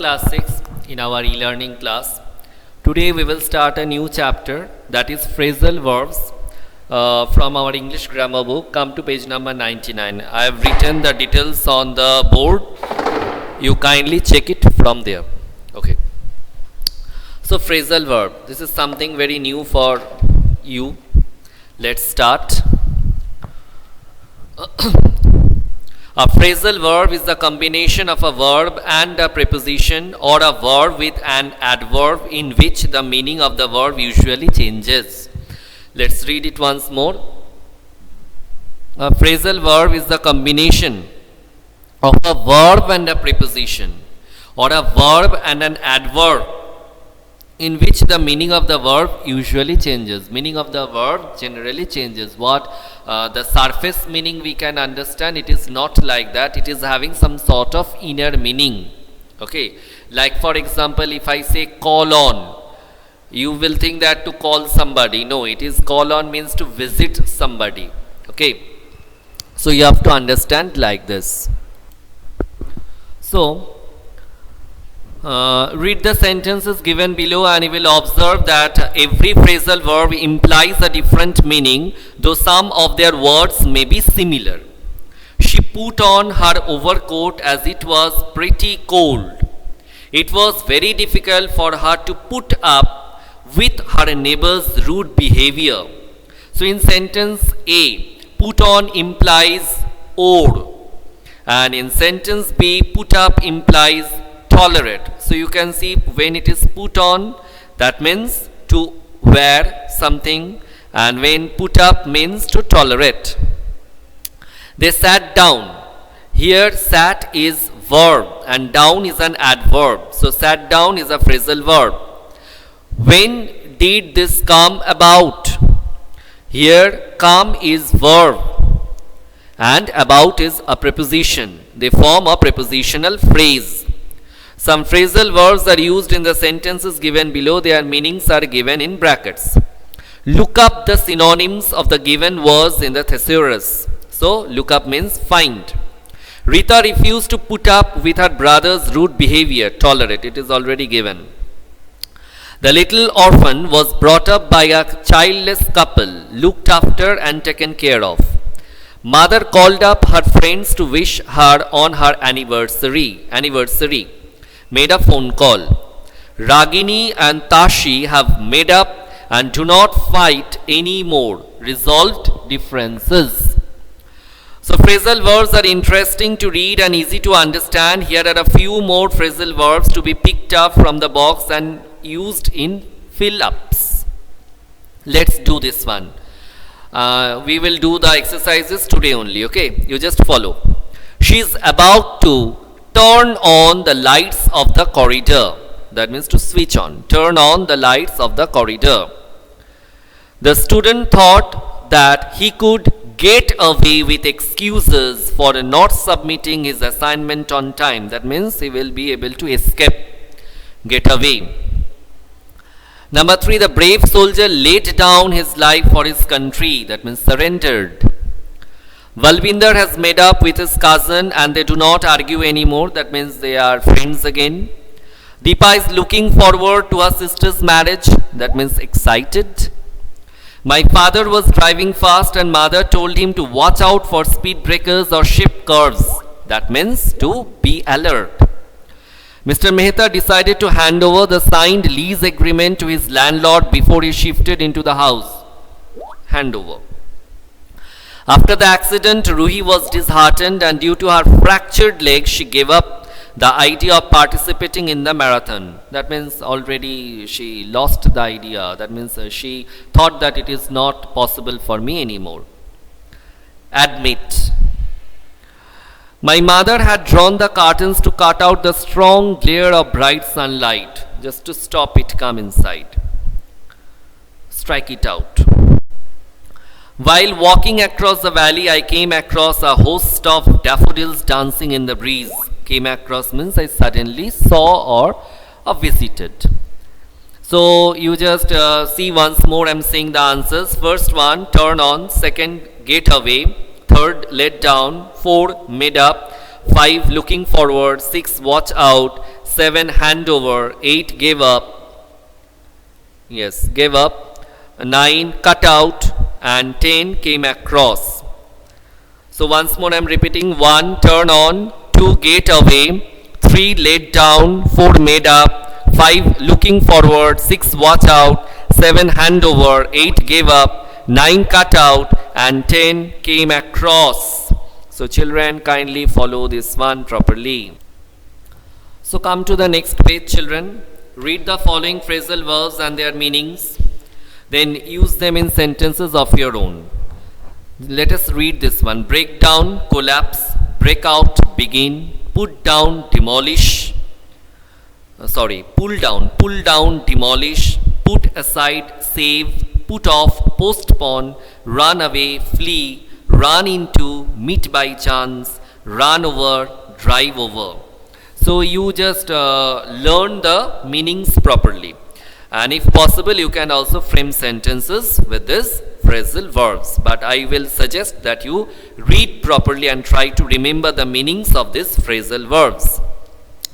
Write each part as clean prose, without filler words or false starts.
class 6 in our e-learning class. Today we will start a new chapter, that is phrasal verbs, from our English grammar book. Come to page number 99. I have written the details on the board. You kindly check it from there. Okay. So phrasal verb. This is something very new for you. Let's start. A phrasal verb is the combination of a verb and a preposition or a verb with an adverb in which the meaning of the verb usually changes. Let's read it once more. A phrasal verb is the combination of a verb and a preposition or a verb and an adverb in which the meaning of the verb usually changes. Meaning of the verb generally changes. What the surface meaning we can understand, it is not like that. It is having some sort of inner meaning. Okay, like for example, if I say call on, you will think that to call somebody. No, it is call on means to visit somebody. Okay, so you have to understand like this. So read the sentences given below and you will observe that every phrasal verb implies a different meaning, though some of their words may be similar. She put on her overcoat as it was pretty cold. It was very difficult for her to put up with her neighbor's rude behavior. So in sentence A, put on implies or, and in sentence B, put up implies tolerate. So you can see when it is put on, that means to wear something, and when put up means to tolerate. They sat down. Here sat is verb and down is an adverb. So sat down is a phrasal verb. When did this come about? Here come is verb and about is a preposition. They form a prepositional phrase. Some phrasal verbs are used in the sentences given below. Their meanings are given in brackets. Look up the synonyms of the given words in the thesaurus. So, look up means find. Rita refused to put up with her brother's rude behavior. Tolerate. It is already given. The little orphan was brought up by a childless couple, looked after and taken care of. Mother called up her friends to wish her on her anniversary. Made a phone call. Ragini and Tashi have made up and do not fight anymore. Resolved differences. So phrasal verbs are interesting to read and easy to understand. Here are a few more phrasal verbs to be picked up from the box and used in fill-ups. Let's do this one. We will do the exercises today only. Okay, you just follow. She is about to turn on the lights of the corridor. That means to switch on. Turn on the lights of the corridor. The student thought that he could get away with excuses for not submitting his assignment on time. That means he will be able to escape, get away. Number 3, the brave soldier laid down his life for his country. That means surrendered. Valvinder has made up with his cousin and they do not argue anymore. That means they are friends again. Deepa is looking forward to her sister's marriage. That means excited. My father was driving fast and mother told him to watch out for speed breakers or ship curves. That means to be alert. Mr. Mehta decided to hand over the signed lease agreement to his landlord before he shifted into the house. Handover. After the accident, Ruhi was disheartened and due to her fractured leg, she gave up the idea of participating in the marathon. That means already she lost the idea. That means she thought that it is not possible for me anymore. Admit. My mother had drawn the curtains to cut out the strong glare of bright sunlight, just to stop it come inside. Strike it out. While walking across the valley, I came across a host of daffodils dancing in the breeze. Came across means I suddenly saw or visited. So you just see once more. I'm saying the answers. First one, turn on. Second, get away. Third, let down. 4, made up. 5, looking forward. 6, watch out. 7 hand over, 8 gave up, yes, gave up, 9 cut out, and 10 came across. So once more I am repeating: 1 turn on, 2 get away, 3 laid down, 4 made up, 5 looking forward, 6 watch out, 7 hand over, 8 gave up, 9 cut out, and 10 came across. So children, kindly follow this one properly. So come to the next page, children. Read the following phrasal verbs and their meanings. Then use them in sentences of your own. Let us read this one. Break down, collapse, break out, begin, put down, demolish. Pull down, demolish, put aside, save, put off, postpone, run away, flee, run into, meet by chance, run over, drive over. So you just learn the meanings properly. And if possible, you can also frame sentences with this phrasal verbs. But I will suggest that you read properly and try to remember the meanings of these phrasal verbs.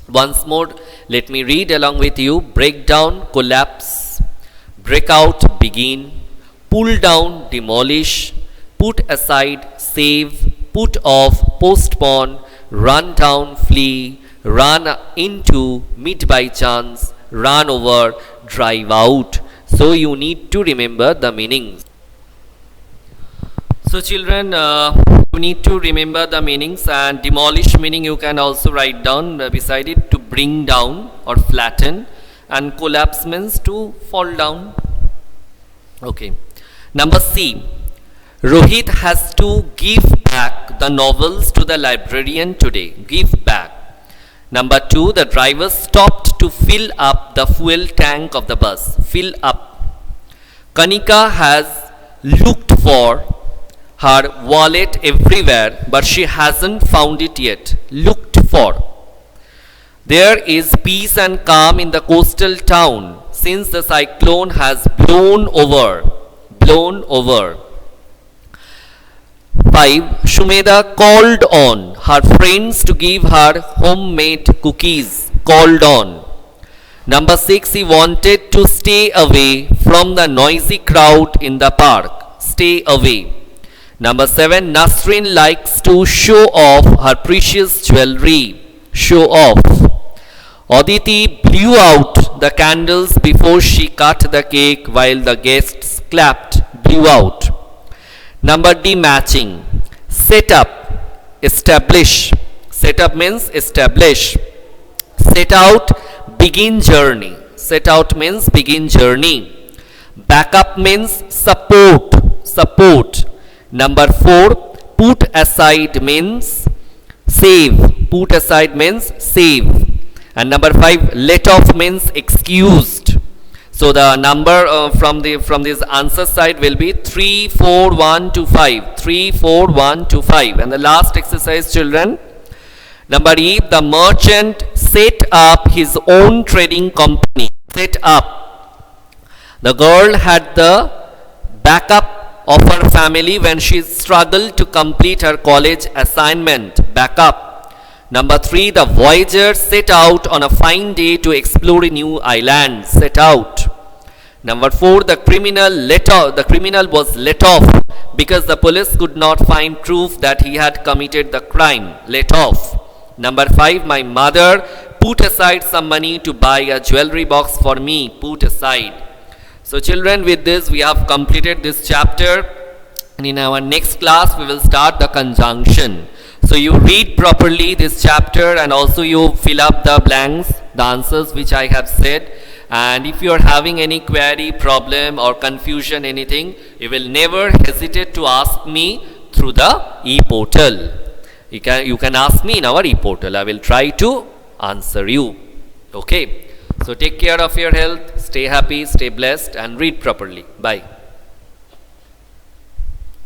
Once more, let me read along with you. Break down, collapse, break out, begin, pull down, demolish, put aside, save, put off, postpone, run down, flee, run into, meet by chance, run over, drive out. So you need to remember the meanings. So children, you need to remember the meanings, and demolish meaning you can also write down beside it: to bring down or flatten, and collapse means to fall down. Okay. Number C. Rohit has to give back the novels to the librarian today. Give back. Number 2. The driver stopped to fill up the fuel tank of the bus. Fill up. Kanika has looked for her wallet everywhere, but she hasn't found it yet. Looked for. There is peace and calm in the coastal town since the cyclone has blown over. Blown over. 5. Shumeda called on her friends to give her homemade cookies. Called on. Number 6. He wanted to stay away from the noisy crowd in the park. Stay away. Number 7. Nasrin likes to show off her precious jewelry. Show off. Aditi blew out the candles before she cut the cake while the guests clapped. Blew out. Number D. Matching. Set up, establish. Set up means establish. Set out, begin journey. Set out means begin journey. Back up means support. Support. Number 4. Put aside means save. Put aside means save. And number 5. Let off means excused. So the number from this answer side will be 3, 4, 1 to 5. 3, 4, 1 to 5. And the last exercise, children. Number E. The merchant set up his own trading company. Set up. The girl had the backup of her family when she struggled to complete her college assignment. Backup. Number 3. The voyager set out on a fine day to explore a new island. Set out. Number 4. The criminal was let off because the police could not find proof that he had committed the crime. Let off. Number 5. My mother put aside some money to buy a jewelry box for me. Put aside. So children, with this we have completed this chapter, and in our next class we will start the conjunction. So you read properly this chapter, and also you fill up the blanks, the answers which I have said. And if you are having any query, problem or confusion, anything, you will never hesitate to ask me through the e-portal. You can ask me in our e-portal. I will try to answer you. Okay. So take care of your health, stay happy, stay blessed, and read properly. Bye.